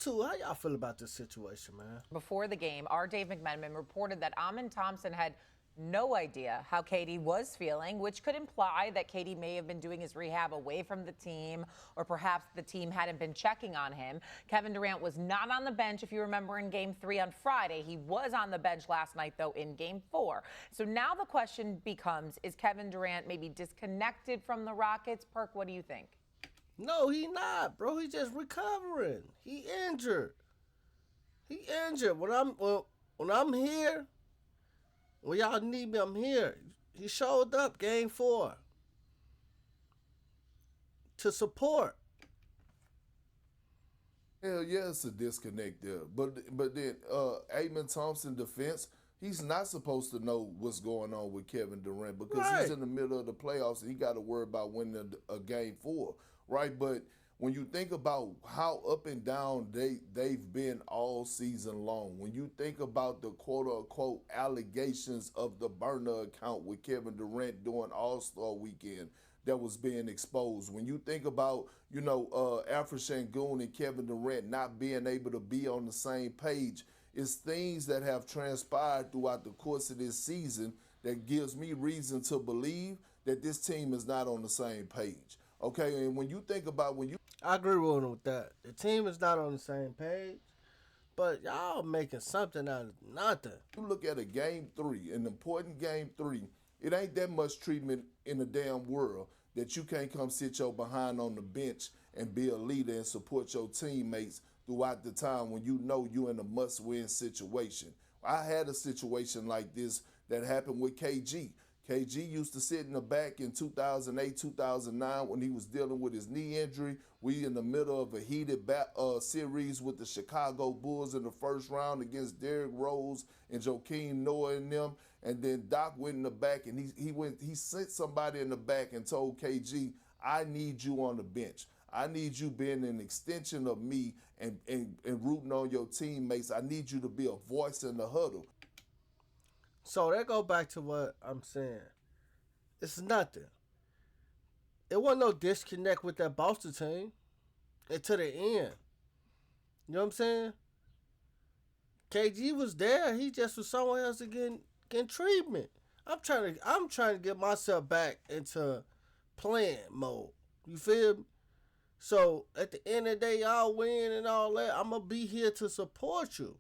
So how y'all feel about this situation, man? Before the game, our Dave McMenamin reported that Amin Thompson had no idea how Katie was feeling, which could imply that Katie may have been doing his rehab away from the team, or perhaps the team hadn't been checking on him. Kevin Durant was not on the bench, if you remember, in Game 3 on Friday. He was on the bench last night, though, in Game 4. So now the question becomes, is Kevin Durant maybe disconnected from the Rockets? Perk, what do you think? No, he not, bro. He just recovering. He injured. He injured. When I'm here, when y'all need me, I'm here. He showed up Game 4 to support. Hell yeah, it's a disconnect there. But then Amen Thompson defense, he's not supposed to know what's going on with Kevin Durant because he's Right. in the middle of the playoffs and he got to worry about winning a Game 4, right? But when you think about how up and down they've been all season long, when you think about the quote unquote allegations of the burner account with Kevin Durant during All Star Weekend that was being exposed, when you think about Alfred Şengün and Kevin Durant not being able to be on the same page, it's things that have transpired throughout the course of this season that gives me reason to believe that this team is not on the same page. Okay, and when you think about when you I agree with him with that. The team is not on the same page, but y'all making something out of nothing. look at a Game 3, an important Game 3, it ain't that much treatment in the damn world that you can't come sit your behind on the bench and be a leader and support your teammates throughout the time when you know you're in a must-win situation. I had a situation like this that happened with KG. KG used to sit in the back in 2008, 2009 when he was dealing with his knee injury. We in the middle of a heated series with the Chicago Bulls in the first round against Derrick Rose and Joakim Noah and them. And then Doc went in the back and he sent somebody in the back and told KG, I need you on the bench. I need you being an extension of me and rooting on your teammates. I need you to be a voice in the huddle. So that go back to what I'm saying. It's nothing. It wasn't no disconnect with that Boston team until the end. You know what I'm saying? KG was there. He just was somewhere else getting treatment. I'm trying to get myself back into playing mode. You feel me? So at the end of the day, y'all win and all that. I'm gonna be here to support you.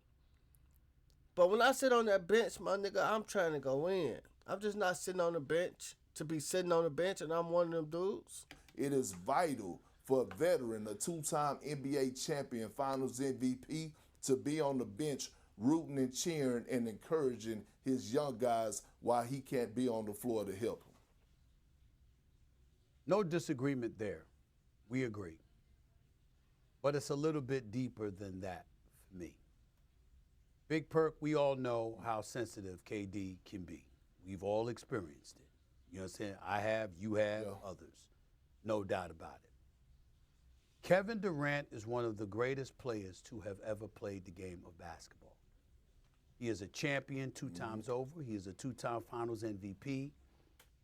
But when I sit on that bench, my nigga, I'm trying to go in. I'm just not sitting on the bench to be sitting on the bench, and I'm one of them dudes. It is vital for a veteran, a two-time NBA champion, Finals MVP, to be on the bench rooting and cheering and encouraging his young guys while he can't be on the floor to help them. No disagreement there. We agree. But it's a little bit deeper than that for me. Big Perk, we all know how sensitive KD can be. We've all experienced it. You know what I'm saying? I have, you have, others. No doubt about it. Kevin Durant is one of the greatest players to have ever played the game of basketball. He is a champion 2 times over. He is a 2-time Finals MVP.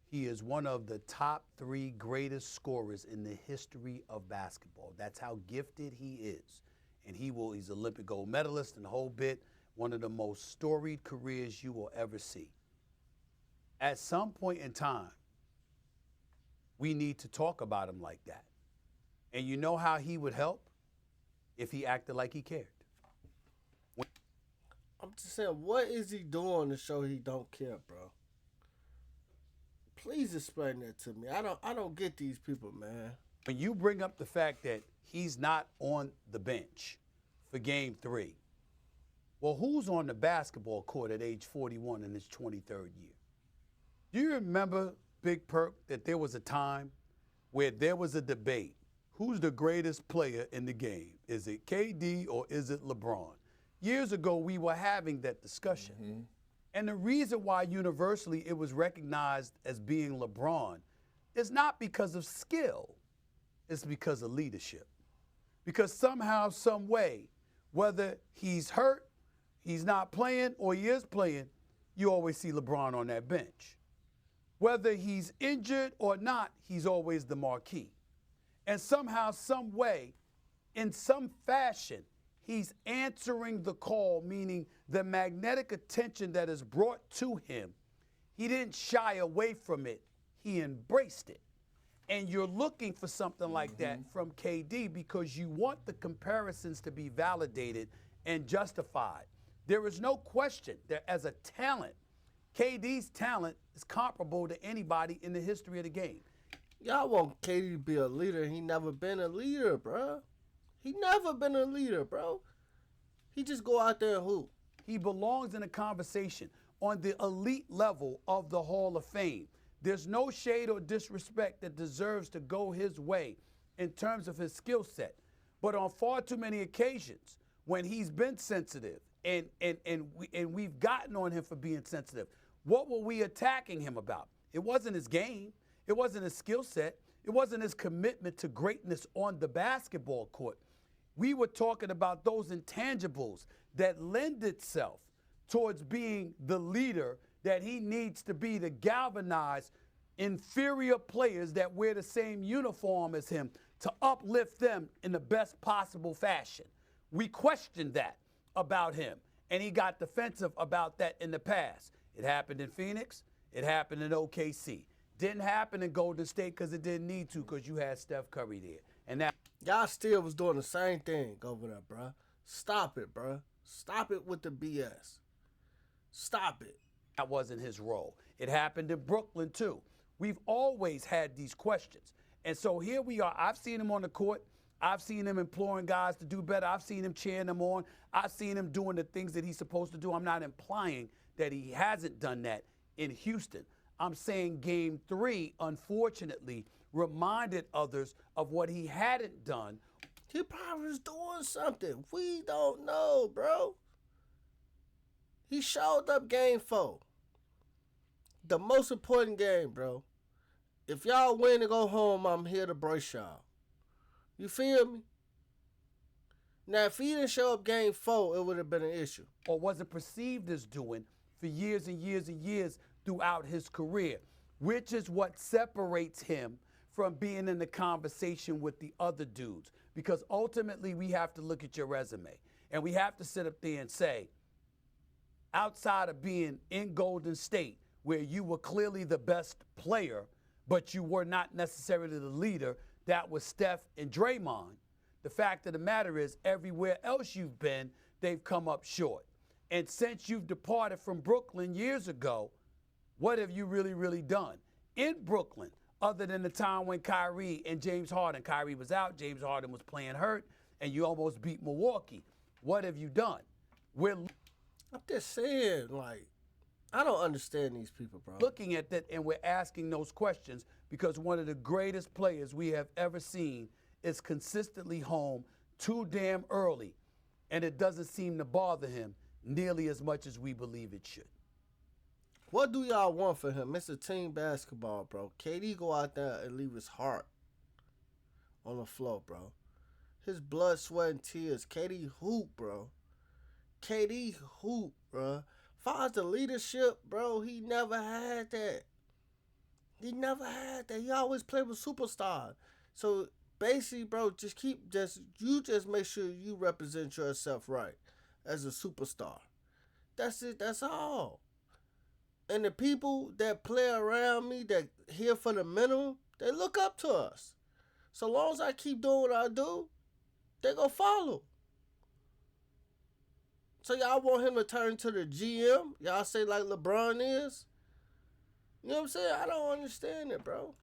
He is one of the top 3 greatest scorers in the history of basketball. That's how gifted he is. And he's Olympic gold medalist and the whole bit. One of the most storied careers you will ever see. At some point in time, we need to talk about him like that. And you know how he would help? If he acted like he cared. I'm just saying, what is he doing to show he don't care, bro? Please explain that to me. I don't get these people, man. When you bring up the fact that he's not on the bench for Game 3, well, who's on the basketball court at age 41 in his 23rd year? Do you remember, Big Perk, that there was a time where there was a debate? Who's the greatest player in the game? Is it KD or is it LeBron? Years ago, we were having that discussion. Mm-hmm. And the reason why universally it was recognized as being LeBron is not because of skill. It's because of leadership. Because somehow, some way, whether he's hurt, he's not playing, or he is playing, you always see LeBron on that bench. Whether he's injured or not, he's always the marquee. And somehow, some way, in some fashion, He's answering the call, meaning the magnetic attention that is brought to him. He didn't shy away from it. He embraced it. And you're looking for something like that from KD because you want the comparisons to be validated and justified. There is no question that as a talent, KD's talent is comparable to anybody in the history of the game. Y'all want KD to be a leader. He never been a leader, bro. He never been a leader, bro. He just go out there and hoop. He belongs in a conversation on the elite level of the Hall of Fame. There's no shade or disrespect that deserves to go his way in terms of his skill set. But on far too many occasions, when he's been sensitive and we've gotten on him for being sensitive, what were we attacking him about? It wasn't his game. It wasn't his skill set. It wasn't his commitment to greatness on the basketball court. We were talking about those intangibles that lend itself towards being the leader that he needs to be to galvanize inferior players that wear the same uniform as him to uplift them in the best possible fashion. We questioned that about him, and he got defensive about that in the past. It happened in Phoenix. It happened in OKC. Didn't happen in Golden State because it didn't need to because you had Steph Curry there. And that Y'all still was doing the same thing over there, bro. Stop it, bro. Stop it with the BS. Stop it. That wasn't his role. It happened in Brooklyn, too. We've always had these questions. And so here we are. I've seen him on the court. I've seen him imploring guys to do better. I've seen him cheering them on. I've seen him doing the things that he's supposed to do. I'm not implying that he hasn't done that in Houston. I'm saying game 3, unfortunately, reminded others of what he hadn't done. He probably was doing something. We don't know, bro. He showed up game 4. The most important game, bro. If y'all win and go home, I'm here to brace y'all. You feel me? Now, if he didn't show up game 4, it would have been an issue. Or wasn't perceived as doing for years and years and years throughout his career, which is what separates him from being in the conversation with the other dudes. Because ultimately, we have to look at your resume. And we have to sit up there and say, outside of being in Golden State, where you were clearly the best player, but you were not necessarily the leader, that was Steph and Draymond. The fact of the matter is, everywhere else you've been, they've come up short. And since you've departed from Brooklyn years ago, what have you really, really done in Brooklyn, other than the time when Kyrie and James Harden, Kyrie was out, James Harden was playing hurt, and you almost beat Milwaukee? What have you done? I'm just saying, like, I don't understand these people, bro. Looking at that, and we're asking those questions because one of the greatest players we have ever seen is consistently home too damn early, and it doesn't seem to bother him nearly as much as we believe it should. What do y'all want for him? It's a team basketball, bro. KD go out there and leave his heart on the floor, bro. His blood, sweat, and tears. KD hoop, bro. KD hoop, bro. Far as the leadership, bro, he never had that. He never had that. He always played with superstars. So basically, bro, just make sure you represent yourself right as a superstar. That's it. That's all. And the people that play around me, that here for the minimum, they look up to us. So long as I keep doing what I do, they gonna follow. So y'all want him to turn to the GM? Y'all say like LeBron is? You know what I'm saying? I don't understand it, bro.